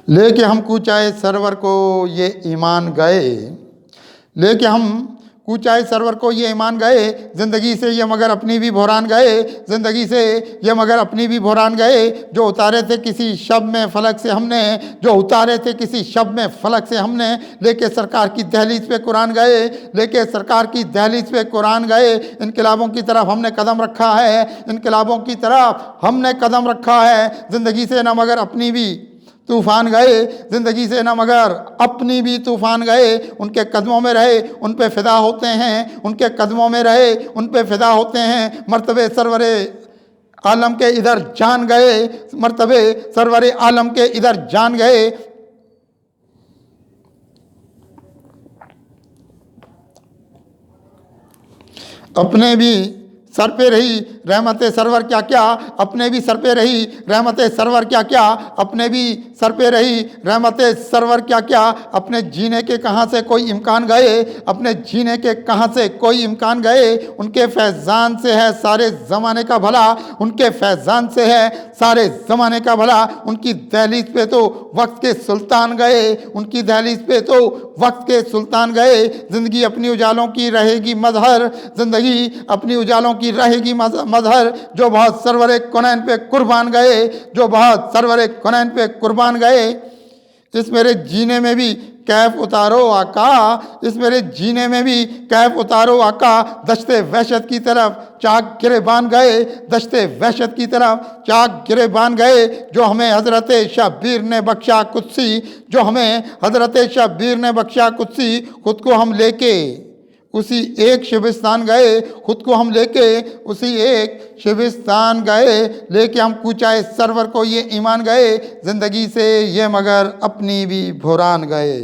लेके हम कूचाए सरवर को ये ईमान गए, लेके हम कूचाए सरवर को ये ईमान गए, ज़िंदगी से ये मगर अपनी भी भुरान गए, ज़िंदगी से ये मगर अपनी भी भुरान गए। जो उतारे थे किसी शब में फलक से हमने, जो उतारे थे किसी शब में फलक से हमने, लेके सरकार की दहलीज पे कुरान गए, लेके सरकार की दहलीज पे कुरान गए। इनकलाबों की तरफ हमने कदम रखा है, इनकलाबों की तरफ हमने कदम रखा है। ज़िंदगी से ना मगर अपनी भी तूफ़ान गए, ज़िंदगी से ना मगर अपनी भी तूफ़ान गए। उनके कदमों में रहे उन पे फ़िदा होते हैं, उनके कदमों में रहे उन पे फ़िदा होते हैं। मर्तबे सरवरे आलम के इधर जान गए, मर्तबे सरवरे आलम के इधर जान गए। अपने भी सर पे रही रहमत सरवर क्या क्या, अपने भी सर पे रही रहमत सरवर क्या क्या, अपने भी सर पे रही रहमत सरवर क्या क्या। अपने जीने के कहाँ से कोई इम्कान गए, अपने जीने के कहाँ से कोई इम्कान गए। उनके फैज़ान से है सारे ज़माने का भला, उनके फैज़ान से है सारे ज़माने का भला। उनकी दहलीज पे तो वक्त के सुल्तान गए, उनकी दहलीज पे तो वक्त के सुल्तान गए। ज़िंदगी अपनी उजालों की रहेगी मजहर, ज़िंदगी अपनी उजालों की रहेगी मजहर। जो बहुत सरवरे कुनैन पे कुर्बान गए, जो बहुत सरवरे कुनैन पे कुर्बान गए। इस मेरे जीने में भी कैफ उतारो आका, इस मेरे जीने में भी कैफ उतारो आका। दश्ते वहशत की तरफ चाक गिरेबान गए, दश्ते वहशत की तरफ चाक गिरेबान गए। जो हमें हज़रत शब्बीर ने बख्शा कुद्सी, जो हमें हज़रत शब्बीर ने बख्शा कुद्सी। खुद को हम लेके उसी एक शिबिस्तान गए, खुद को हम लेके उसी एक शिबिस्तान गए। लेके हम कूचाए सरवर को ये ईमान गए, ज़िंदगी से ये मगर अपनी भी भुरान गए।